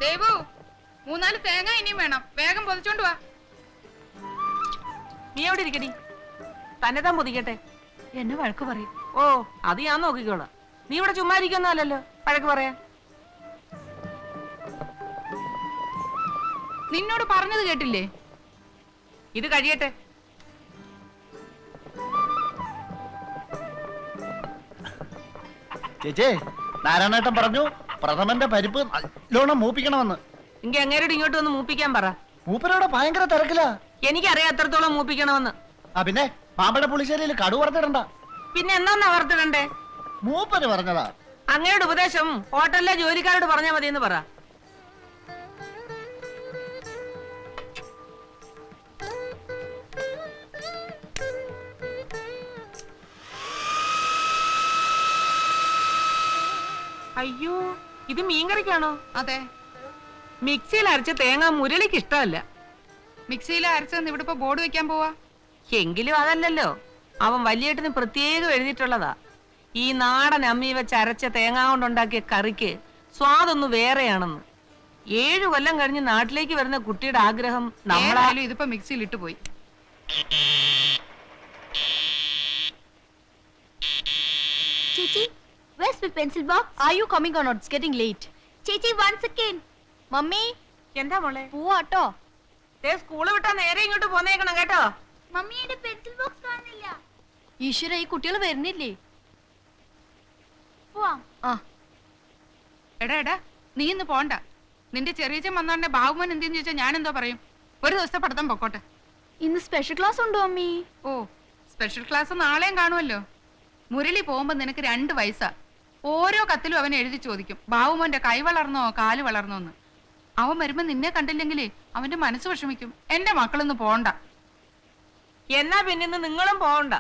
ദേവു, 3-4 തേങ്ങ ഇനിയും വേണം. വേഗം പൊതിച്ചോണ്ട് വാ. നീ എവിടെ ഇരിക്കടി? തന്നെ താൻ പൊതിക്കട്ടെ. എന്നെ വഴക്ക് പറയും. ഓ, അത് ഞാൻ നോക്കിക്കോളാം. നീ ഇവിടെ ചുമ്മാ ഇരിക്കുന്നല്ലോ വഴക്ക് പറയാ. നിന്നോട് പറഞ്ഞത് കേട്ടില്ലേ? ഇത് കഴിയട്ടെ. ചേച്ചേ, നാരായണേട്ടൻ പറഞ്ഞു പ്രഥമന്റെ പരിപ്പ് നല്ലോണം മൂപ്പിക്കണമെന്ന്. എങ്കി അങ്ങേരോട് ഇങ്ങോട്ട് വന്ന് മൂപ്പിക്കാൻ പറ. മൂപ്പരോടെ ഭയങ്കര തിരക്കില്ല. എനിക്കറിയാം എത്രത്തോളം മൂപ്പിക്കണമെന്ന്. ആ പിന്നെ പാമ്പട പുളിശ്ശേരിയിൽ കടു വറുത്തിടണ്ട. പിന്നെ എന്നാ വറുത്തിടണ്ടേ? മൂപ്പര് പറഞ്ഞതാ. അങ്ങയുടെ ഉപദേശം ഹോട്ടലിലെ ജോലിക്കാരോട് പറഞ്ഞാൽ മതി എന്ന് പറ. അയ്യോ, ഇത് മീൻകറിക്കാണോ? അതെ. മിക്സിയിൽ അരച്ച തേങ്ങ മുരളിക്ക് ഇഷ്ടമല്ല. മിക്സിയിൽ അരച്ചെന്ന് ഇവിടെ ഇപ്പൊ ബോർഡ് വെക്കാൻ പോവാ. എങ്കിലും അതല്ലല്ലോ, അവൻ വലിയേട്ടന് പ്രത്യേകം എഴുതിയിട്ടുള്ളതാ. ഈ നാടൻ അമ്മി വെച്ച് അരച്ച തേങ്ങ കൊണ്ടുണ്ടാക്കിയ കറിക്ക് സ്വാദൊന്നു വേറെയാണെന്ന്. 7 കൊല്ലം കഴിഞ്ഞ് നാട്ടിലേക്ക് വരുന്ന കുട്ടിയുടെ ആഗ്രഹം നമ്മളായാലും ഇതിപ്പോ മിക്സിയിൽ ഇട്ട് പോയി. ചേച്ചി, where's my pencil box? Are you coming or not? It's getting late. ചേച്ചി, 1 second. മമ്മി, എന്താ മോളെ? പോവാട്ടോ. സ്കൂള് വിട്ടാ നേരെ ഇങ്ങോട്ട് പോന്നേക്കണം കേട്ടോ. മമ്മിയുടെ പെൻസിൽ ബോക്സ് കാണുന്നില്ല. ഈശ്വര, ഈ കുട്ടികൾ വരുന്നില്ലേ? പോവാം. എടാ, നീ ഇന്ന് പോണ്ട. നിന്റെ ചെറിയച്ചൻ വന്നോണ്ടെ ബാബുമോൻ എന്തെന്ന് ചോദിച്ചാൽ ഞാൻ എന്തോ പറയും? ഒരു ദിവസത്തെ പഠിത്തം പൊക്കോട്ടെ. ഇന്ന് സ്പെഷ്യൽ ക്ലാസ് ഉണ്ടോ അമ്മി? ഓ, സ്പെഷ്യൽ ക്ലാസ് നാളെയും കാണുമല്ലോ. മുരളി പോകുമ്പോ നിനക്ക് 2 വയസ്സാ. ഓരോ കത്തിലും അവൻ എഴുതി ചോദിക്കും, ബാബുമോന്റെ കൈ വളർന്നോ കാല് വളർന്നോന്ന്. അവൻ വരുമ്പോ നിന്നെ കണ്ടില്ലെങ്കിലേ അവന്റെ മനസ്സ് വിഷമിക്കും. എന്റെ മക്കളൊന്ന് പോണ്ട. എന്നാ പിന്നെ നിങ്ങളും പോകണ്ട.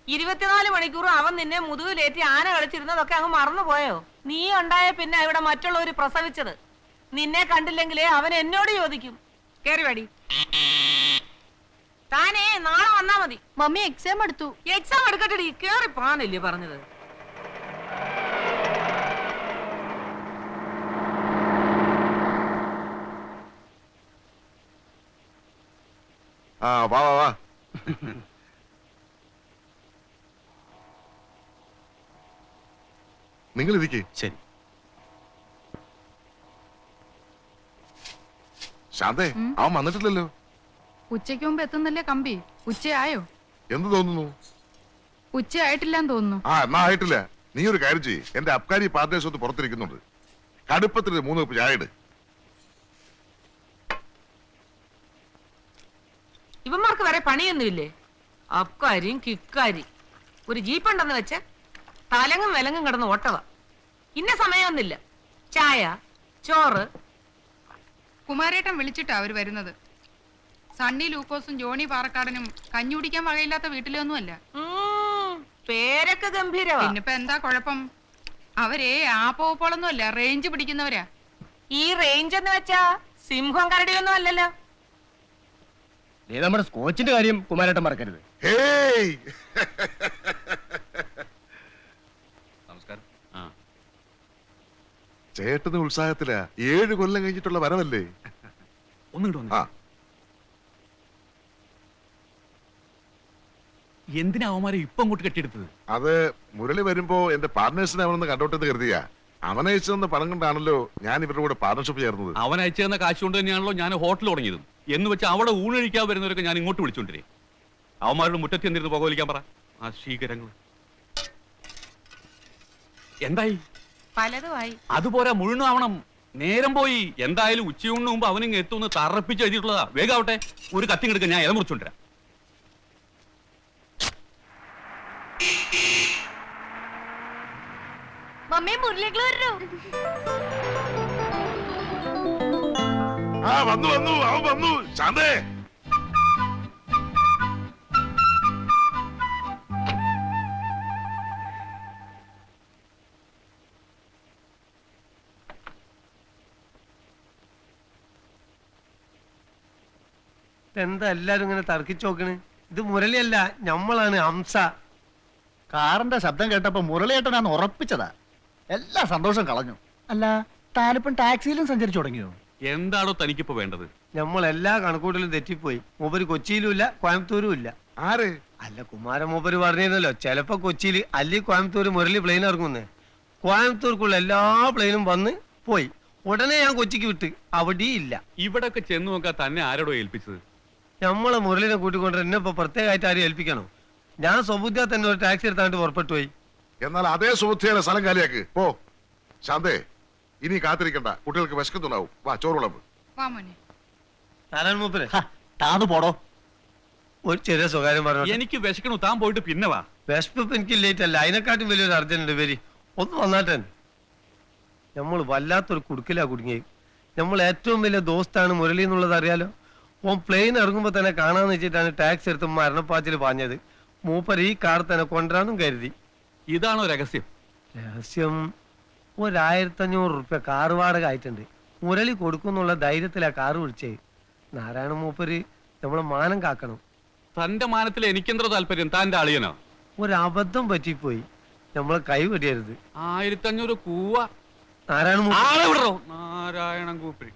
24 മണിക്കൂറും അവൻ നിന്നെ മുതുകിലേറ്റി ആന കളിച്ചിരുന്നതൊക്കെ അങ്ങ് മറന്നുപോയോ? നീ ഉണ്ടായ പിന്നെ ഇവിടെ മറ്റുള്ളവര് പ്രസവിച്ചത്. നിന്നെ കണ്ടില്ലെങ്കിലേ അവൻ എന്നോട് ചോദിക്കും. കേറി വാടി. താനേ നാളെ വന്നാ മതി. മമ്മി എക്സാം എടുത്തു. എക്സാം എടുക്കട്ടെടി, കേറി പോകാനല്ലേ പറഞ്ഞത്. വാ വാ വാ. നിങ്ങൾ ഇരിക്കേ. ശരി. ശാന്തേ, അവൻ വന്നിട്ടില്ലല്ലോ. ഉച്ചയ്ക്ക് മുമ്പ് എത്തുന്നല്ലേ കമ്പി? ഉച്ചയായോ? എന്ത് തോന്നുന്നു? ഉച്ചയായിട്ടില്ലാന്ന് തോന്നുന്നു. എന്നാ ആയിട്ടില്ല. നീ ഒരു കാര്യം ചെയ്യ്, എന്റെ അബ്കാരി പാർട്ട്നേഴ്സ് പുറത്തിരിക്കുന്നുണ്ട്. കടുപ്പത്തിൽ 3 കപ്പ് ചായ ഇട്. ഇവന്മാർക്ക് വരെ പണിയൊന്നുമില്ലേ? അബ്കാരിയും കിക്കാരി. ഒരു ജീപ്പുണ്ടെന്ന് വെച്ച തലങ്ങും വിലങ്ങും കിടന്ന് ഓട്ടവ. ഇന്ന സമയമൊന്നുമില്ല. ചായ, ചോറ്. കുമാരേട്ടൻ വിളിച്ചിട്ടാ അവര് വരുന്നത്. സണ്ണി ലൂക്കോസും ജോണി പാറക്കാടനും കഞ്ഞി കുടിക്കാൻ വകയില്ലാത്ത വീട്ടിലൊന്നുമല്ല. പേരൊക്കെ ഗംഭീരവാ. പിന്നിപ്പോ എന്താ കുഴപ്പം? അവരെ ആപ്പോളൊന്നും അല്ല, റേഞ്ച് പിടിക്കുന്നവരാ. ഈ റേഞ്ച് എന്ന് വെച്ചാ സിംഹം കരടിയൊന്നും അല്ലല്ലോ. നമ്മുടെ സ്കോച്ചിന്റെ കാര്യം കുമാരേട്ടൻ മറക്കരുത്. നമസ്കാരം. ചേട്ടന് ഉത്സാഹത്തിലാ. 7 കൊല്ലം കഴിഞ്ഞിട്ടുള്ള വരവല്ലേ. എന്തിനാ അവന്മാരെ ഇപ്പൊ അങ്ങോട്ട് കെട്ടിയെടുത്തത്? അത് മുരളി വരുമ്പോ എന്റെ പാർട്ട്നേഴ്സിനെ അവനൊന്ന് കണ്ടോട്ടെന്ന് കരുതിയാ. അവൻ അയച്ചു തന്ന പണം കൊണ്ടാണല്ലോ ഞാൻ ഇവരുടെ കൂടെ പാർട്ണർഷിപ്പ് ചേർന്നത്. അവൻ അയച്ചു തന്ന കാശ് കൊണ്ട് തന്നെയാണല്ലോ ഞാൻ ഹോട്ടൽ തുടങ്ങിയതും. എന്ന് വെച്ചാൽ അവിടെ ഊണഴിക്കാൻ വരുന്നവരൊക്കെ ഞാൻ ഇങ്ങോട്ട് വിളിച്ചോണ്ടിരേ. അവന്മാരുടെ മുറ്റത്ത് എന്തിരുന്ന് പുകവലിക്കാൻ പറ. ആ ശീകരങ്ങൾ എന്തായി? പലതുമായി. അതുപോലെ മുഴുവനാവണം. നേരം പോയി. എന്തായാലും ഉച്ചയൂണിന് മുമ്പ് അവനിങ്ങ് എത്തുമെന്ന് തറപ്പിച്ച് എഴുതിയിട്ടുള്ളതാ. വേഗാവട്ടെ, ഒരു കത്തി എടുക്കാൻ ഞാൻ ഇല മുറിച്ചോണ്ടിരാം. മമ്മി, മുരളികൾ വരൂ. വന്നു വന്നു അവൻ വന്നു. ശാന്തേ, എന്താ എല്ലാരും ഇങ്ങനെ തർക്കിച്ചു നോക്കണ്? ഇത് മുരളിയല്ല, ഞമ്മളാണ് ഹംസ. കാറിന്റെ ശബ്ദം കേട്ടപ്പോ മുരളിയേട്ടനാന്ന് ഉറപ്പിച്ചതാ. എല്ലാ സന്തോഷം കളഞ്ഞു. അല്ല, താനിപ്പം ടാക്സിയിലും സഞ്ചരിച്ചു തുടങ്ങിയോ? എന്താണോ തനിക്കിപ്പോ വേണ്ടത്? നമ്മളെല്ലാ കണക്കൂട്ടലും തെറ്റിപ്പോയി. മൂപ്പര് കൊച്ചിയിലും ഇല്ല, കോയമ്പത്തൂരും ഇല്ല. ആര്? അല്ല, കുമാരൻ മൂപ്പര് പറഞ്ഞിരുന്നല്ലോ, ചിലപ്പോ കൊച്ചിയിൽ അല്ലെങ്കിൽ കോയമ്പത്തൂർ മുരളി പ്ലെയിൻ ഇറങ്ങുന്നേ. കോയമ്പത്തൂർക്കുള്ള എല്ലാ പ്ലെയിനും വന്ന് പോയി. ഉടനെ ഞാൻ കൊച്ചിക്ക് വിട്ട്, അവിടെ ഇല്ല. ഇവിടൊക്കെ ചെന്ന് നോക്കാൻ തന്നെ ആരോടോ ഏൽപ്പിച്ചത്? നമ്മളെ മുരളിനെ കൂട്ടിക്കൊണ്ട് എന്നെ ഇപ്പൊ പ്രത്യേകമായിട്ട് ആരും ഏൽപ്പിക്കണോ? ഞാൻ സ്വബുദ്ധിയാ തന്നെ ഒരു ടാക്സി എടുത്താണ്ട് പുറപ്പെട്ടു പോയി. എന്നാൽ അതേ സുഹൃത്തിയുടെ സ്ഥലം കാലിയാക്ക് പോ. ശാന്തേ, ഇനി കാത്തിരിക്കണ്ട, കുട്ടികൾക്ക് വിശക്കുന്നുണ്ടാവും. വാ, ചോറ് വിളമ്പ്. വാ മോനെ. നാരായണ മൂപ്പര് താന്ന് പോടോ. ഒരു ചെറിയ സ്വകാര്യം പറഞ്ഞു. എനിക്ക് വിശക്കണു, താൻ പോയിട്ട് പിന്നെ വാ. വിശപ്പ് എനിക്ക് ലേറ്റ് അല്ല, അതിനെക്കാട്ടും വലിയൊരു അർജന്റ് വരി. ഒന്ന് വന്നാട്ടെ. നമ്മൾ വല്ലാത്തൊരു കുടുക്കിലാ കുടുങ്ങി. നമ്മൾ ഏറ്റവും വലിയ ദോസ്താണ് മുരളി എന്നുള്ളത് അറിയാലോ. ഓൻ പ്ലെയിൻ ഇറങ്ങുമ്പോ തന്നെ കാണാന്ന് വെച്ചിട്ടാണ് ടാക്സി എടുത്ത് മരണപ്പാച്ചിൽ പാഞ്ഞത്. മൂപ്പർ ഈ കാർ തന്നെ കൊണ്ടുവരാന്നും കരുതി. ഇതാണോ രഹസ്യം? രഹസ്യം, 1500 റുപ്യ കാർ വാടക ആയിട്ടുണ്ട്. മുരളി കൊടുക്കുന്നുള്ള ധൈര്യത്തിലാ കാറ് വിളിച്ചേ. നാരായണ മൂപ്പര് നമ്മളെ മാനം കാക്കണം. തന്റെ മാനത്തിൽ എനിക്കെന്തോ താല്പര്യം? താന്റെ അളിയനോ? ഒരബദ്ധം പറ്റിപ്പോയി, നമ്മളെ കൈ വെടിയരുത്. 1500 കൂവ. നാരായണ മൂപ്പര് ആളെ വിടറോ. നാരായണൻ കൂപ്പി.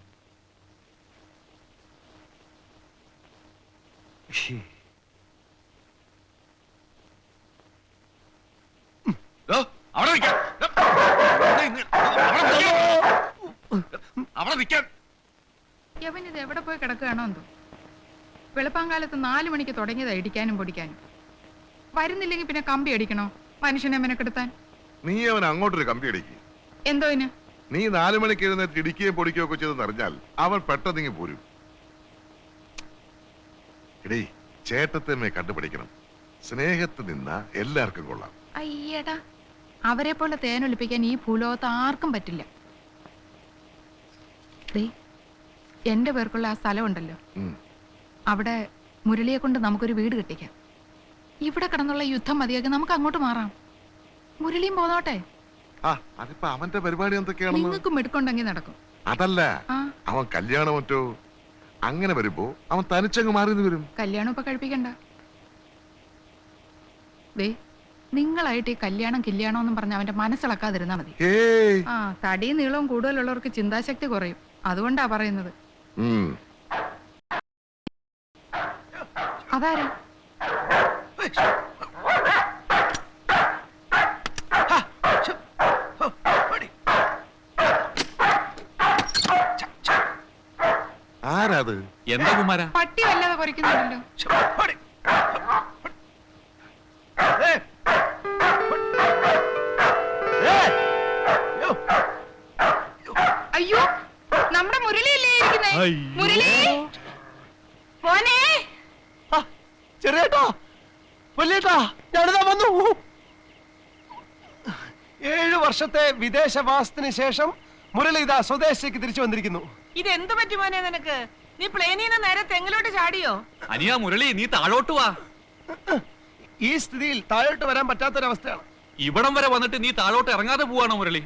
അവിടെ നിൽക്കാൻ. അവിടെ നിൽക്കാൻ. യവൻ ഇത് എവിടെ പോയി കിടക്കുകയാണോ എന്തോ. വെളുപ്പാങ്കാലത്ത് 4 മണിക്ക് തുടങ്ങിയതാ ഇടിക്കാനും പൊടിക്കാനും. വരുന്നില്ലെങ്കിൽ പിന്നെ കമ്പി അടിക്കണോ മനുഷ്യനെ മെനക്കെടുത്താൻ? നീ അവൻ അങ്ങോട്ടൊരു കമ്പി അടിക്ക്. എന്തോ ഇന്? നീ 4 മണിക്ക് എഴുന്നേറ്റ് ഇടിക്കുകയും പൊടിക്കുകയോ ഒക്കെ ചെയ്തെന്ന് അറിഞ്ഞാൽ അവൻ പെട്ടെന്നിങ്ങി പോരും. ഇടേ, ചേട്ടത്തമ്മയെ കണ്ടുപിടിക്കണം. സ്നേഹത്ത് നിന്ന എല്ലാവർക്കും കൊള്ളാം. അയ്യടാ, അവരെ പോലെ തേനൊലിപ്പിക്കാൻ ഈ ഭൂലോകത്ത് ആർക്കും പറ്റില്ല. ദേ, എന്റെ പേർക്കുള്ള ആ സ്ഥലം ഉണ്ടല്ലോ, ഉം. അവിടെ മുരളിയെ കൊണ്ട് നമുക്കൊരു വീട് കെട്ടിക്കാം. ഇവിടെ കിടന്നുള്ള യുദ്ധം മതിയാക്കി നമുക്ക് അങ്ങോട്ട് മാറാം. മുരളിയും പോന്നോട്ടെ. ആ, അതിപ്പോ അവന്റെ പരിപാടി എന്തൊക്കെയാണെന്ന്. നിങ്ങൾക്കും എടുക്കൊണ്ടെങ്കിൽ നടക്കും. അതല്ല, ആ, അവൻ കല്യാണം മറ്റോ അങ്ങനെ വരുമ്പോ അവൻ തനിച്ചങ്ങ് മാറിന്ന് വരും. കല്യാണം ഇപ്പൊ കഴിപ്പിക്കണ്ട. ദേ, നിങ്ങളായിട്ട് ഈ കല്യാണം കില്യാണോന്നും പറഞ്ഞ അവന്റെ മനസ്സിളക്കാതിരുന്നാ മതി. ഏയ്. ആ, തടിയും നീളവും കൂടുതലുള്ളവർക്ക് ചിന്താശക്തി കുറയും. അതുകൊണ്ടാ പറയുന്നത്. ഉം. അതാരാ? ആരാത്? എന്താ കുമാര? പട്ടി വല്ലാതെ കുറയ്ക്കുന്നുണ്ടല്ലോ. അയ്യോ, നമ്മുടെ മുരളിയല്ലേ ഇരിക്കുന്നേ? മുരളി മോനെ. ചെറിയേട്ടാ, വലിയേട്ടാ, ഞാനിതാ വന്നു. 7 വർഷത്തെ വിദേശവാസത്തിന് ശേഷം മുരളി ഇതാ സ്വദേശത്തേക്ക് തിരിച്ചു വന്നിരിക്കുന്നു. ഇതെന്ത് പറ്റി മോനെ നിനക്ക്? നീ പ്ലെയിനിൽ നിന്ന് നേരെ തെങ്ങിലോട്ട് ചാടിയോ? അനിയാ മുരളി, നീ താഴോട്ട് വാ. ഈ സ്ഥിതിയിൽ താഴോട്ട് വരാൻ പറ്റാത്തൊരവസ്ഥയാണ്. ഇവിടം വരെ വന്നിട്ട് നീ താഴോട്ട് ഇറങ്ങാതെ പോവാണോ മുരളി?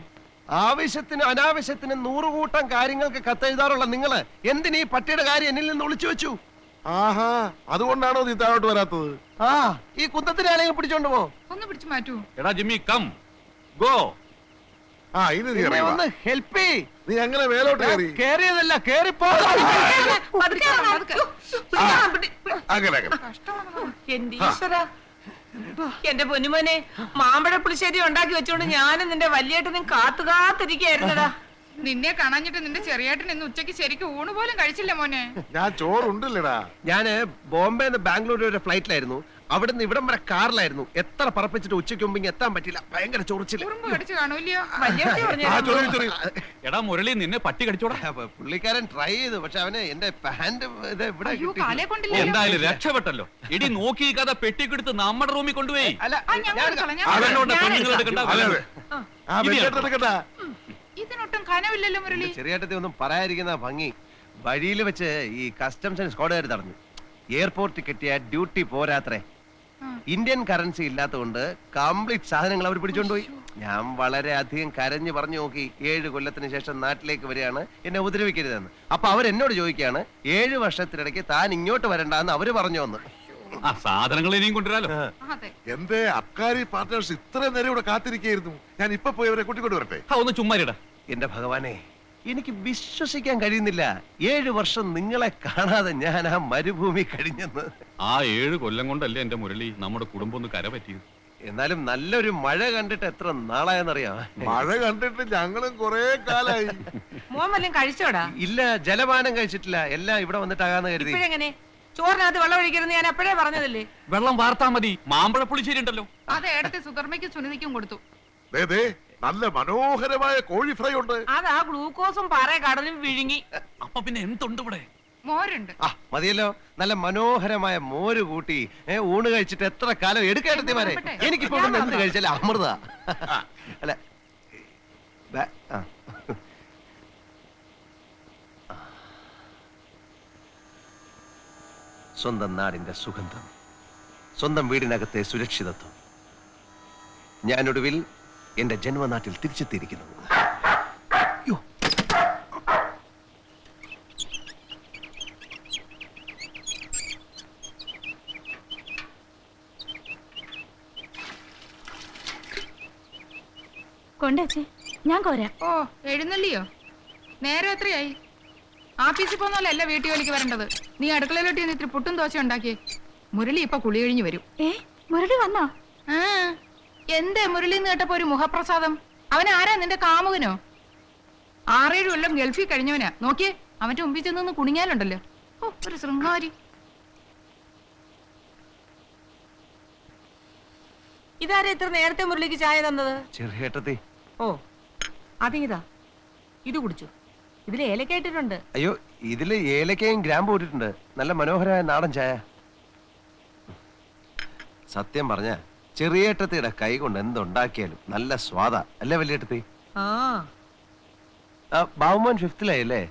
ആവശ്യത്തിന് അനാവശ്യത്തിന് 100 കൂട്ടം കാര്യങ്ങൾക്ക് കത്തെഴുതാറുള്ള നിങ്ങള് എന്തിനീ പട്ടിയുടെ കാര്യം എന്നിൽ നിന്ന് ഒളിച്ചു വെച്ചു? ആഹാ, അതുകൊണ്ടാണോ നീ താഴോട്ട് വരാത്തത്? ആ, ഈ കുന്തത്തിനെ ആരെങ്കിലും പിടിച്ചോണ്ട് പോ. ഒന്ന് പിടിച്ചു മാറ്റൂ. എടാ ജിമ്മി, കം ഗോ. ആ, ഇനി നീ എന്നെ ഇറങ്ങി വാ. ഒന്ന് ഹെൽപ്പ് ചെയ്. നീ അങ്ങനെ മേലോട്ട് കയറി. കേറിയതല്ല, കേറിപ്പോ. പതുക്കെ ഇറങ്ങ്. പതുക്കെ. അങ്ങനെ അങ്ങനെ. കഷ്ടമാണ്. എന്റെ ഈശ്വര, എന്റെ പൊന്നുമോനെ, മാമ്പഴ പുളിശ്ശേരി ഉണ്ടാക്കി വെച്ചോണ്ട് ഞാനും നിന്റെ വലിയേട്ടനും കാത്തിരിക്കായിരുന്നടാ. നിന്നെ കാണാഞ്ഞിട്ട് നിന്റെ ചെറിയേട്ടൻ ഇന്ന് ഉച്ചയ്ക്ക് ശരിക്കും ഊണ് പോലും കഴിച്ചില്ല മോനെ. ഞാൻ ചോറുണ്ടല്ലേടാ. ഞാന് ബോംബെന്ന് ബാംഗ്ലൂർ വരെ ഫ്ലൈറ്റിലായിരുന്നു. അവിടുന്ന് ഇവിടം വരെ കാറിലായിരുന്നു. എത്ര പറപ്പിച്ചിട്ട് ഉച്ചയ്ക്ക് മുമ്പ് എത്താൻ പറ്റില്ല. ഭയങ്കര ചൊറിച്ചില്. ഉറുമ്പ് കടിച്ചു കാണൂല്ലയോ? വലിയേട്ടി ആ, പറഞ്ഞു ചൊറി, ചൊറി. എടാ മുരളി, നിന്നെ പട്ടി കടിച്ചോടാ. പുള്ളിക്കാരൻ ട്രൈ ചെയ്തു, പക്ഷെ അവന് എന്റെ പാന്റ് ഇത് ഇവിടെ അയ്യോ, കിട്ടി. കാലേ കൊണ്ടില്ലല്ലോ. എന്തായാലും രക്ഷപ്പെട്ടല്ലോ. ഇടി നോക്കി കഥ പെട്ടിക്കെടുത്ത് നമ്മുടെ റൂമിൽ കൊണ്ടുപോയി. അല്ല, ആ, ഞാൻ കൊടുത്തോളാം, ഞാൻ അവനോട് കൊടുത്തോളാം. പെണ്ണുങ്ങൾ എടുക്കണ്ട. അതെ, അതെ. ആ, ഇനി വെക്കേട്ട് എടുക്കട്ടാ. ഇതിനൊട്ടും കനവില്ലല്ലോ മുരളി. ചെറിയേട്ടത്തെ ഒന്നും പറയാതിരിക്കുന്ന ഭംഗി. വഴിയിൽ വെച്ച് ഈ കസ്റ്റംസ് സ്ക്വാഡുകാർ തടഞ്ഞു. എയർപോർട്ടിൽ കിട്ടിയ ഡ്യൂട്ടി പോരാത്രേ. ആ. ഇന്ത്യൻ കറൻസി ഇല്ലാത്തതുകൊണ്ട് കംപ്ലീറ്റ് സാധനങ്ങൾ അവർ പിടിച്ചോണ്ടുപോയി. ഞാൻ വളരെ അധികം കരഞ്ഞു പറഞ്ഞു നോക്കി. 7 കൊല്ലത്തിന് ശേഷം നാട്ടിലേക്ക് വരികയാണ്, എന്നെ ഉപദ്രവിക്കരുതെന്ന്. അപ്പൊ അവരെന്നോട് ചോദിക്കുകയാണ്, 7 വർഷത്തിനിടയ്ക്ക് താൻ ഇങ്ങോട്ട് വരണ്ടെന്ന് അവര് പറഞ്ഞു വന്ന്. ആ സാധനങ്ങൾ ഇനിയും കൊണ്ടുവരാലോ. അതെ. എന്റെ അബ്കാരി പാർട്ട്നേഴ്സ് ഇത്രയും നേരം ഇവിടെ കാത്തിരിക്കായിരുന്നു. ഞാൻ ഇപ്പൊ പോയി അവരെ കൂട്ടിക്കൊണ്ട് വരട്ടെ. ആ, ഒന്ന് ചുമ്മാരിടാ. എന്റെ ഭഗവാനെ, എനിക്ക് വിശ്വസിക്കാൻ കഴിയുന്നില്ല 7 വർഷം നിങ്ങളെ കാണാതെ ഞാൻ ആ മരുഭൂമി കഴിഞ്ഞെന്ന്. ആ 7 കൊല്ലം കൊണ്ടല്ലേ എന്റെ മുരളി നമ്മുടെ കുടുംബം ഒന്ന് കര പറ്റിയത്. എന്നാലും നല്ലൊരു മഴ കണ്ടിട്ട് എത്ര നാളായെന്നറിയാം. മഴ കണ്ടിട്ട് ഞങ്ങളും കൊറേ കാലായി. മോൻ വല്ലതും കഴിച്ചോടാ? ഇല്ല, ജലപാനം കഴിച്ചിട്ടില്ല. എല്ലാം ഇവിടെ വന്നിട്ടാകാന്ന് കരുതി. ഇപ്പോഴെങ്ങനെ? ചോറിനകത്ത് വെള്ളം ഒഴിക്കരുന്ന് ഞാൻ എപ്പോഴേ പറഞ്ഞതല്ലേ. വെള്ളം വാർത്താ മതി. മാമ്പഴ പുളിശ്ശേരി ഉണ്ടല്ലോ, അത് ഏടത്തെ സുധർമ്മയ്ക്കും സുനിതയ്ക്കും കൊടുത്തു. ദേ, നല്ല മനോഹരമായ കോഴി ഫ്രൈ ഉണ്ട്. അത് ആ ഗ്ലൂക്കോസും പാറ കടലും വിഴുങ്ങി. അപ്പൊ പിന്നെ എന്തുണ്ട് ഇവിടെ? മോരുണ്ട്. ആ മതിയല്ലോ, നല്ല മനോഹരമായ മോര് കൂട്ടി ഊണ് കഴിച്ചിട്ട് എത്ര കാലം എടുക്കേണ്ടതിമാരെ. എനിക്കിപ്പോ ഇവിടുന്ന് എന്ത് കഴിച്ചാലും അമൃത. അല്ല ആ. സ്വന്തം നാടിന്റെ സുഗന്ധം, സ്വന്തം വീടിനകത്തെ സുരക്ഷിതത്വം. ഞാനൊടുവിൽ എന്റെ ജന്മനാട്ടിൽ തിരിച്ചെത്തിയിരിക്കുന്നു. യ്യോ. കൊണ്ടേ ഞാൻ കോരാ. ഓ, എഴുന്നള്ളിയോ? നേരം എത്രയായി? ആഫീസിൽ പോന്നോലല്ല വീട്ടു ജോലിക്ക് വരേണ്ടത്. നീ അടുക്കളയിലോട്ട് ചെന്ന് ഇത്തിരി പുട്ടും ദോശ ഉണ്ടാക്കിയേ. മുരളി ഇപ്പൊ കുളി കഴിഞ്ഞു വരും. മുരളി വന്നോ? ആ, എന്തേ മുരളി എന്ന് കേട്ടപ്പോ ഒരു മുഖപ്രസാദം? അവൻ ആരാ, നിന്റെ കാമുകനോ? 6-7 കൊല്ലം ഗൾഫിൽ കഴിഞ്ഞവനാ. നോക്കിയേ, അവന്റെ മുമ്പിൽ ചെന്ന് കുണിങ്ങാലുണ്ടല്ലോ. ഓ, ഒരു ശൃംഗാരി. ഇതാരെ ഇത്ര നേരത്തെ മുരളിക്ക് ചായ തന്നത്? ചെറുകേട്ടത്തി. ഓ, അതിങ്ങിതാ, ഇത് കുടിച്ചു. ഇതിൽ ഏലക്ക ഇട്ടിട്ടുണ്ട്. അയ്യോ, ഇതില് ഏലക്കയും ഗ്രാമ്പും ഇട്ടിട്ടുണ്ട്. നല്ല മനോഹരമായ നാടൻ ചായ. സത്യം പറഞ്ഞ ചെറിയേട്ടത്തിയുടെ കൈ കൊണ്ട് എന്തുണ്ടാക്കിയാലും നല്ല സ്വാദാ അല്ലേ വലിയേട്ടത്തി? ആ, ബാബുമോൻ 5th-ലായല്ലേ?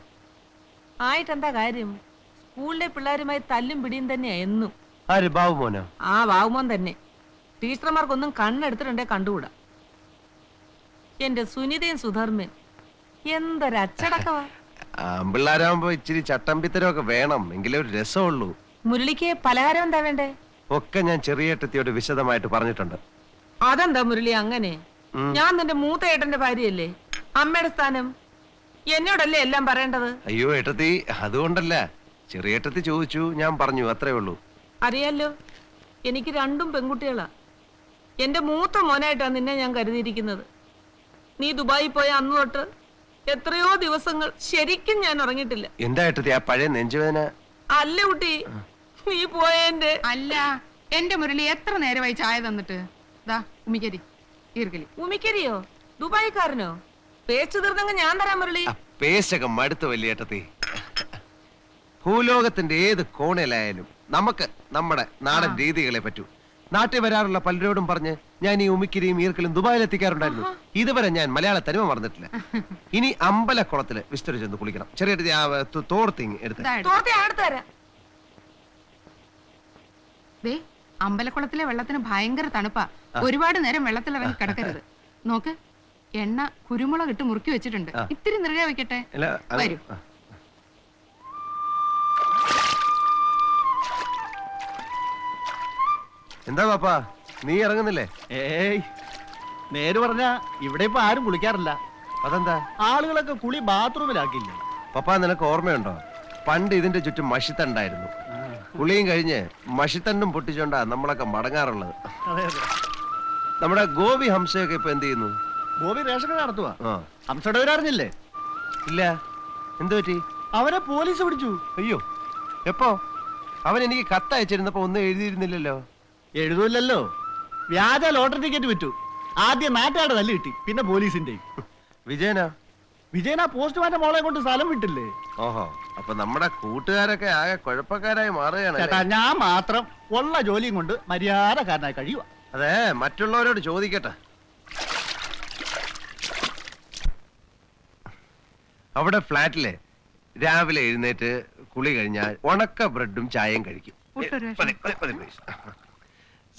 ആയിട്ടെന്താ കാര്യം? സ്കൂളിലെ പിള്ളേരുമായി തല്ലും പിടിയും തന്നെയാ എന്നും. ആര്, ബാബുമോനോ? ആ ബാബുമോൻ തന്നെ. ടീച്ചർമാർക്കൊന്നും കണ്ണെടുത്തിട്ടുണ്ടേ കണ്ടുകൂടാ. എന്റെ സുനിതയും സുധർമ്മൻ എന്തൊരച്ചടക്കവാ. പിള്ളേരാകുമ്പോ ഇച്ചിരി ചട്ടമ്പിത്തരമൊക്കെ വേണം, എങ്കിലേ ഒരു രസമുള്ളൂ. മുരളിക്ക് പലഹാരം എന്താ വേണ്ടേ? ഒക്കെ ഞാൻ ചെറിയേട്ടത്തിയോട് വിശദമായിട്ട് പറഞ്ഞിട്ടുണ്ട്. അതെന്താ മുരളി അങ്ങനെ? ഞാൻ നിന്റെ മൂത്ത ഏട്ടന്റെ ഭാര്യയല്ലേ? അമ്മയുടെ സ്ഥാനം എന്നോടല്ലേ എല്ലാം പറയേണ്ടത്? അയ്യോ ഏട്ടത്തി, അതുകൊണ്ടല്ല. ചെറിയേട്ടത്തി ചോദിച്ചു, ഞാൻ പറഞ്ഞു, അത്രേ ഉള്ളൂ. അറിയാലോ, എനിക്ക് 2 പെൺകുട്ടികളാ. എന്റെ മൂത്ത മോനായിട്ടാ നിന്നെ ഞാൻ കരുതിയിരിക്കുന്നത്. നീ ദുബായി പോയ അന്ന് തൊട്ട് എത്രയോ ദിവസങ്ങൾ ശരിക്കും ഞാൻ ഉറങ്ങിയിട്ടില്ല. എന്താ ഏട്ടത്തി ആ പഴയ നെഞ്ചുവേദന? അല്ല കുട്ടി, നീ പോയതിന്റെ. അല്ല, എന്റെ മുരളി എത്ര നേരമായി ചായ തന്നിട്ട്? ദാ ഉമിക്കരി ഈർക്കലി. ഉമിക്കരിയോ? ദുബായിക്കാരനോ? പേച്ചു തീർന്നെങ്കിൽ ഞാൻ തരാം മുരളി. പേശകം മടുത്ത വലിയേട്ടത്തി. ഭൂലോകത്തിന്റെ ഏത് കോണിലായാലും നമുക്ക് നമ്മുടെ നാടൻ രീതികളെ പറ്റൂ. നാട്ടിൽ വരാറുള്ള പലരോടും പറഞ്ഞ് ഞാൻ ഈ ഉമിക്കിരിയും ഈർക്കലും ദുബായിൽ എത്തിക്കാറുണ്ടായിരുന്നു. ഇതുവരെ ഞാൻ മലയാള തനിമ മറന്നിട്ടില്ല. ഇനി അമ്പലക്കുളത്തില് വിസ്തരി ചെന്ന് കുളിക്കണം. ചെറിയ തോർത്തിങ് എടുത്ത്. ദേ, അമ്പലക്കുളത്തിലെ വെള്ളത്തിന് ഭയങ്കര തണുപ്പാ. ഒരുപാട് നേരം വെള്ളത്തിൽ ഇറങ്ങി കിടക്കരുത്. നോക്ക്, എണ്ണ കുരുമുളക് ഇട്ട് മുറുക്കി വെച്ചിട്ടുണ്ട്. ഇത്തിരി നിറയെ വെക്കട്ടെ. വരൂ. എന്താ പാപ്പാ, നീ ഇറങ്ങുന്നില്ലേ? ഏയ്, നേര് പറഞ്ഞ ഇവിടെ ഇപ്പൊ ആരും കുളിക്കാറില്ല. അതെന്താ? ആളുകളൊക്കെ കുളി ബാത്റൂമിലാക്കില്ലേ. പപ്പാ, നിനക്ക് ഓർമ്മയുണ്ടോ? പണ്ട് ഇതിന്റെ ചുറ്റും മഷിത്തണ്ടായിരുന്നു. കുളിയും കഴിഞ്ഞ് മഷിത്തണ്ടും പൊട്ടിച്ചോണ്ടാ നമ്മളൊക്കെ മടങ്ങാറുള്ളത്. നമ്മുടെ ഗോപി ഹംസയൊക്കെ ഇപ്പൊ എന്ത് ചെയ്യുന്നു? ഗോപി റേഷൻ കട നടത്തുവാ. ആ, ഹംസയുടെ അറിഞ്ഞില്ലേ? ഇല്ല. എന്തു പറ്റി? അവരെ പോലീസ് പിടിച്ചു. അയ്യോ, എപ്പോ? അവൻ എനിക്ക് കത്തയച്ചിരുന്നപ്പോ ഒന്നും എഴുതിയിരുന്നില്ലല്ലോ. എഴുതൂല്ലല്ലോ. വ്യാജ ലോട്ടറി ടിക്കറ്റ് വിറ്റു. ആദ്യം നാട്ടുകാരുടെ തല്ല് കിട്ടി, പിന്നെ പോലീസിന്റെ. വിജയനാ? വിജയൻ ആ പോസ്റ്റ്മാന്റെ മോളെ കൊണ്ട് സ്ഥലം വിട്ടില്ലേ? ഓഹോ, അപ്പൊ നമ്മുടെ കൂട്ടുകാരൊക്കെ ആകെ കുഴപ്പക്കാരായി മാറുകയാണ്. ചേട്ടാ, ഞാൻ മാത്രം ഉള്ള ജോലിയും കൊണ്ട് മര്യാദക്കാരനായി കഴിയുക. അതെ, മറ്റുള്ളവരോട് ചോദിക്കട്ടെ. അവിടെ ഫ്ലാറ്റിലെ രാവിലെ എഴുന്നേറ്റ് കുളി കഴിഞ്ഞാൽ ഉണക്ക ബ്രെഡും ചായയും കഴിക്കും.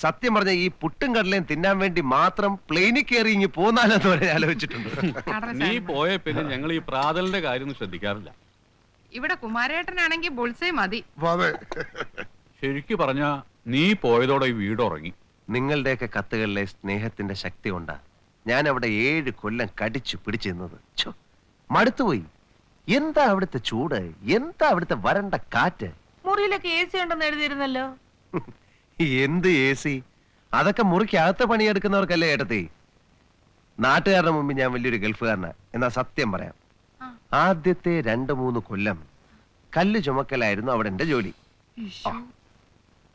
സത്യം പറഞ്ഞ ഈ പുട്ടും കടലയും തിന്നാൻ വേണ്ടി മാത്രം പ്ലെയിനിൽ കയറി ഇങ്ങ് പോന്നാലെന്ന് വരെ ആലോചിച്ചിട്ടുണ്ട്. നീ പോയ പിന്നെ ഞങ്ങൾ ഈ പ്രാതലിന്റെ കാര്യം ശ്രദ്ധിക്കാറില്ല. ഇവിടെ കുമാരേട്ടനാണെങ്കിൽ ബുൾസേ മതി. ശരിക്കു പറഞ്ഞ നീ പോയതോടെ ഈ വീട് ഉറങ്ങി. നിങ്ങളുടെയൊക്കെ കത്തുകളിലെ സ്നേഹത്തിന്റെ ശക്തി കൊണ്ടാ ഞാൻ അവിടെ 7 കൊല്ലം കടിച്ചു പിടിച്ചിരുന്നത്. മടുത്തുപോയി. എന്താ അവിടുത്തെ ചൂട്, എന്താ അവിടുത്തെ വരണ്ട കാറ്റ്? മുറിയിലൊക്കെ AC ഉണ്ടെന്ന് എഴുതിയിരുന്നല്ലോ. എന്ത് AC? അതൊക്കെ മുറിക്കകത്ത് പണിയെടുക്കുന്നവർക്കല്ലേ ഏട്ടത്തി. നാട്ടുകാരുടെ മുമ്പിൽ ഞാൻ വലിയൊരു ഗൾഫുകാരനാ. എന്നാ സത്യം പറയാം, ആദ്യത്തെ 2-3 കൊല്ലം കല്ല് ചുമക്കലായിരുന്നു അവിടെ എന്റെ ജോലി.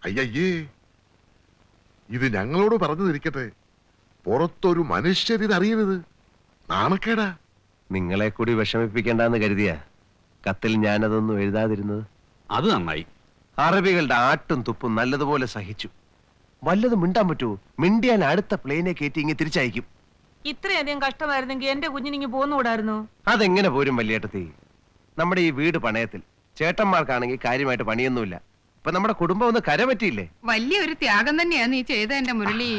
അയ്യയ്യേ, ഇത് ഞങ്ങളോട് പറഞ്ഞതിരിക്കട്ടെ, പുറത്തൊരു മനുഷ്യരിത് അറിയരുത്. നാണക്കേടാ. നിങ്ങളെ കൂടി വിഷമിപ്പിക്കേണ്ടെന്ന് കരുതിയ കത്തിൽ ഞാനതൊന്നും എഴുതാതിരുന്നത്. അത് നന്നായി. അറബികളുടെ ആട്ടും തുപ്പും നല്ലതുപോലെ സഹിച്ചു. വല്ലതും മിണ്ടാൻ പറ്റുമോ? മിണ്ടിയാൽ അടുത്ത പ്ലെയിനെ കയറ്റി ഇങ്ങനെ തിരിച്ചയക്കും. ഇത്രയധികം കഷ്ടമായിരുന്നെങ്കിൽ എന്റെ കുഞ്ഞിനിങ്ങി പോന്നുകൂടായിരുന്നു. അതെങ്ങനെ പോരും വല്യേട്ടത്തി? നമ്മുടെ ഈ വീട് പണയത്തിൽ, ചേട്ടന്മാർക്കാണെങ്കിൽ കാര്യമായിട്ട് പണിയൊന്നുമില്ല. ഇപ്പൊ നമ്മുടെ കുടുംബം ഒന്ന് കരപറ്റിയില്ലേ? വലിയൊരു ത്യാഗം തന്നെയാ നീ ചെയ്ത എന്റെ മുരളി.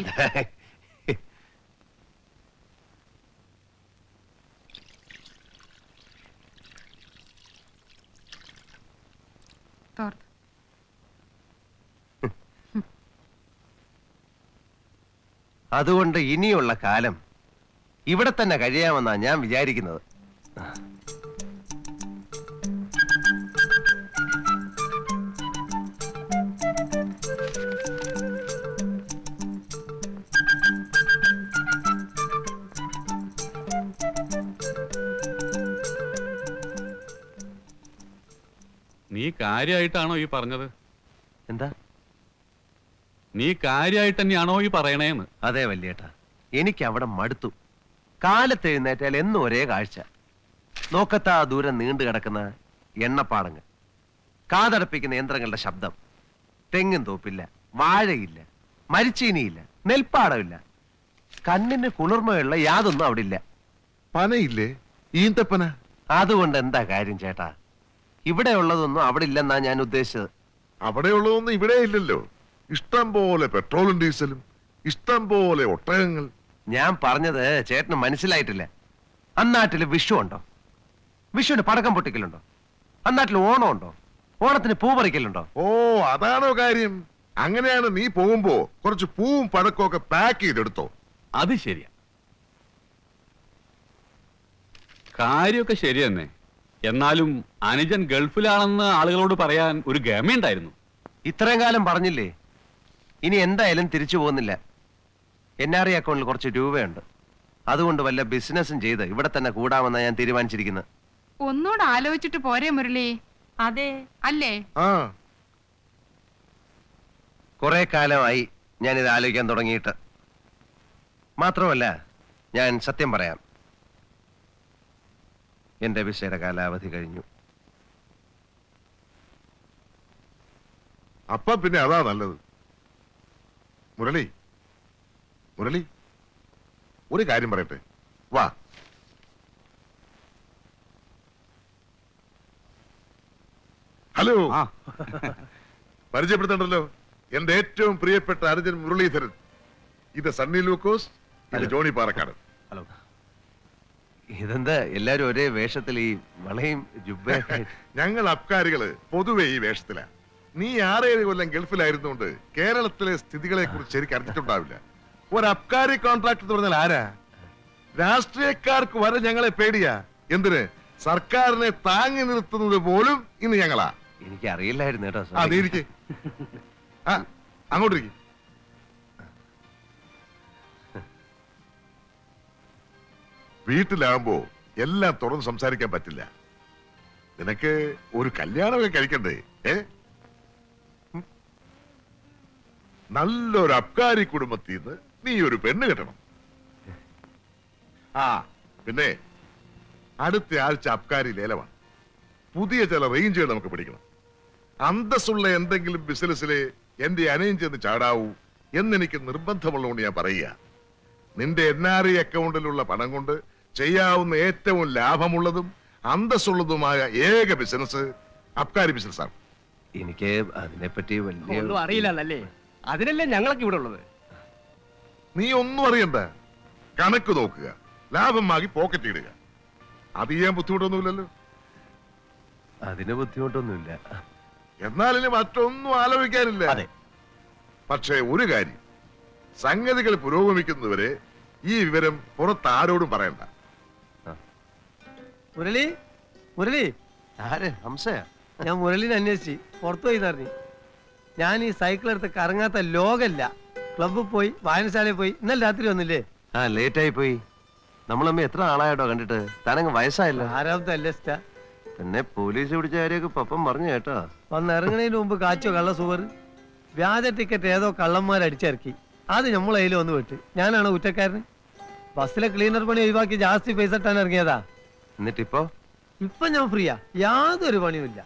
തോർത്ത്. അതുകൊണ്ട് ഇനിയുള്ള കാലം ഇവിടെ തന്നെ കഴിയാമെന്നാ ഞാൻ വിചാരിക്കുന്നത്. നീ കാര്യമായിട്ടാണോ ഈ പറഞ്ഞത്? എന്താ? നീ കാര്യമായിട്ട് തന്നെയാണോ ഈ പറയണേന്ന്? അതെ വല്യേട്ടാ, എനിക്ക് അവിടെ മടുത്തു. കാലത്ത് എഴുന്നേറ്റാൽ എന്നും ഒരേ കാഴ്ച. നോക്കത്താ ദൂരം നീണ്ടു കിടക്കുന്ന എണ്ണപ്പാടങ്ങൾ, കാതടപ്പിക്കുന്ന യന്ത്രങ്ങളുടെ ശബ്ദം, തെങ്ങും തോപ്പില്ല, വാഴയില്ല, മരിച്ചീനിയില്ല, നെൽപ്പാടമില്ല. കണ്ണിന് കുളിർമയുള്ള യാതൊന്നും അവിടെ ഇല്ല. പനയില്ലേ? ഈന്തപ്പന. അതുകൊണ്ട് എന്താ കാര്യം ചേട്ടാ? ഇവിടെ ഉള്ളതൊന്നും അവിടെ ഇല്ലെന്നാ ഞാൻ ഉദ്ദേശിച്ചത്. അവിടെയുള്ളതൊന്നും ഇവിടെ ഇല്ലല്ലോ. ഇഷ്ടം പോലെ പെട്രോളും ഡീസലും, ഇഷ്ടം പോലെ ഒട്ടകങ്ങൾ. ഞാൻ പറഞ്ഞത് ചേട്ടന് മനസ്സിലായിട്ടില്ല. അന്നാട്ടില് വിഷു ഉണ്ടോ? വിഷുവിന് പടക്കം പൊട്ടിക്കലുണ്ടോ? അന്നാട്ടിൽ ഓണം ഉണ്ടോ? ഓണത്തിന് പൂ പറിക്കലുണ്ടോ? ഓ, അതാണോ കാര്യം? അങ്ങനെയാണ് നീ പോകുമ്പോ കുറച്ച് പൂവും പഴക്കവും ഒക്കെ പാക്ക് ചെയ്തെടുത്തോ. അത് ശരിയാ, കാര്യമൊക്കെ ശരി തന്നെ. എന്നാലും അനുജൻ ഗൾഫിലാണെന്ന് ആളുകളോട് പറയാൻ ഒരു ഗമയുണ്ടായിരുന്നു. ഇത്രയും കാലം പറഞ്ഞില്ലേ? ഇനി എന്തായാലും തിരിച്ചു പോകുന്നില്ല. NRI അക്കൗണ്ടിൽ കുറച്ച് രൂപയുണ്ട്. അതുകൊണ്ട് വല്ല ബിസിനസ്സും ചെയ്ത് ഇവിടെ തന്നെ കൂടാമെന്നാണ് ഞാൻ തീരുമാനിച്ചിരിക്കുന്നത്. ഒന്നുകൂടെ ആലോചിച്ചിട്ട് പോരെ മുരളി? അതെ, അല്ലേ? ആ, കുറെ കാലമായി ഞാൻ ഇത് ആലോചിക്കാൻ തുടങ്ങിയിട്ട്. മാത്രമല്ല, ഞാൻ സത്യം പറയാം, എന്റെ വിസയുടെ കാലാവധി കഴിഞ്ഞു. അപ്പൊ പിന്നെ അതാ നല്ലത്. മുരളി, മുരളി, ഒരു കാര്യം പറയട്ടെ, വാ. ഹലോ, പരിചയപ്പെടുത്തണ്ടല്ലോ, എന്റെ ഏറ്റവും പ്രിയപ്പെട്ട അനുജൻ മുരളീധരൻ. ഇത് സണ്ണി ലൂക്കോസ്, ഇത് ജോണി പാറക്കാട്. ഹലോ. ഇതെന്താ എല്ലാരും ഒരേ വേഷത്തിൽ, ഈ വളയും ജുബ്ബയൊക്കെ? ഞങ്ങൾ അബ്കാരികള് പൊതുവെ ഈ വേഷത്തിലാ. നീ 6-7 കൊല്ലം ഗൾഫിലായിരുന്നുകൊണ്ട് കേരളത്തിലെ സ്ഥിതികളെ കുറിച്ച് ശരിക്കും അറിഞ്ഞിട്ടുണ്ടാവില്ല. ഒരു അബ്കാരി കോൺട്രാക്ട് എന്ന് പറഞ്ഞാൽ ആരാ? രാഷ്ട്രീയക്കാർക്ക് വരെ ഞങ്ങളെ പേടിയാ. എന്തിന്? സർക്കാരിനെ താങ്ങി നിർത്തുന്നത് പോലും ഇന്ന് ഞങ്ങളാ. എനിക്ക് അറിയില്ലായിരുന്നു കേട്ടോ. ആ, നീ ഇരിക്ക്. ആ, അങ്ങോട്ടിരിക്കും. വീട്ടിലാകുമ്പോ എല്ലാം തുറന്ന് സംസാരിക്കാൻ പറ്റില്ല. നിനക്ക് ഒരു കല്യാണമൊക്കെ കഴിക്കണ്ടേ? നല്ലൊരു അബ്കാരി കുടുംബത്തിൽ നിന്ന് നീ ഒരു പെണ്ണ് കെട്ടണം. ആ, പിന്നെ അടുത്ത ആഴ്ച അബ്കാരി ലേലമാണ്. പുതിയ ചില റേഞ്ചുകൾ നമുക്ക് പിടിക്കണം. അന്തസ്സുള്ള എന്തെങ്കിലും ബിസിനസ്സിലെ എന്റെ അനയം ചെന്ന് ചാടാവൂ എന്നെനിക്ക് നിർബന്ധമുള്ളതുകൊണ്ട് ഞാൻ പറയുക. നിന്റെ NRI അക്കൗണ്ടിലുള്ള പണം കൊണ്ട് ചെയ്യാവുന്ന ഏറ്റവും ലാഭമുള്ളതും അന്തസ്സുള്ളതുമായ ഏക ബിസിനസ് അബ്കാരി ബിസിനസ്സാണ്. എനിക്ക് അതിനെപ്പറ്റി വലിയ ഒന്നും അറിയില്ലല്ലേ? അതിനല്ലേ ഞങ്ങളൊക്കെ ഇവിടെ ഉള്ളത്. നീ ഒന്നും അറിയണ്ട, കണക്ക് നോക്കുക, ലാഭം വാങ്ങി പോക്കറ്റ് ഇടുക. അത് ചെയ്യാൻ ബുദ്ധിമുട്ടൊന്നുമില്ലല്ലോ. അതിന് ബുദ്ധിമുട്ടൊന്നുമില്ല. എന്നാലിനി മറ്റൊന്നും ആലോചിക്കാനില്ല. അതെ. പക്ഷേ ഒരു കാര്യം, സംഗതികൾ പുരോഗമിക്കുന്നതുവരെ ഈ വിവരം പുറത്ത് ആരോടും പറയണ്ട. മുരളി, മുരളി, ആര് ഹംസയാ? ഞാൻ മുരളിനെ അന്വേഷിച്ച് പുറത്തു പോയി അറിഞ്ഞു. ഞാൻ ഈ സൈക്കിൾ എടുത്ത് കറങ്ങാത്ത ലോകല്ല. ക്ലബ്ബിൽ പോയി, വായനശാലയിൽ പോയി. ഇന്നലെ രാത്രി വന്നില്ലേ? ആ ലേറ്റ് ആയി പോയി. നമ്മളമ്മ എത്ര ആളായിട്ടോ കണ്ടിട്ട്. താനങ്ങ് വയസ്സായല്ലോ. ആരാമത്തെ അല്ലസ്റ്റാ. പിന്നെ പോലീസ് പിടിച്ച കാര്യമൊക്കെ പപ്പം പറഞ്ഞു കേട്ടോ. വന്ന് ഇറങ്ങണതിന് മുമ്പ് കാച്ചോ കള്ള സുവർ. വ്യാജ ടിക്കറ്റ് ഏതോ കള്ളന്മാർ അടിച്ചിറക്കി. അത് നമ്മളതിൽ വന്ന് വിട്ട്. ഞാനാണ് കുറ്റക്കാരന്. ബസ്സിലെ ക്ലീനർ പണി ഒഴിവാക്കി ജാസ്തി പൈസ ഇട്ടാൻ ഇറങ്ങിയതാ. എന്നിട്ടിപ്പോ? ഇപ്പൊ ഞാൻ ഫ്രീയാ, യാതൊരു പണിയുമില്ല.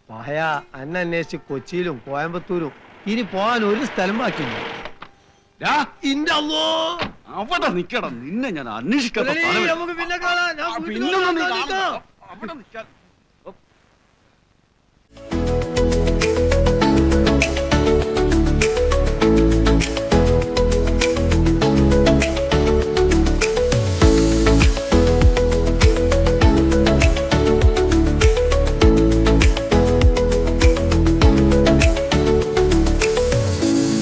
പായ അന്നെ അന്വേഷിച്ച് കൊച്ചിയിലും കോയമ്പത്തൂരും ഇനി പോകാൻ ഒരു സ്ഥലം ബാക്കിയില്ല. അവിടെ നിക്കണം, നിന്നെ ഞാൻ അന്വേഷിക്കാത്ത സ്ഥലമില്ല. നമുക്ക് പിന്നെ കാണാം. ഞാൻ പിന്നെ വീട്ടിൽ അവിടെ നിൽക്കാം.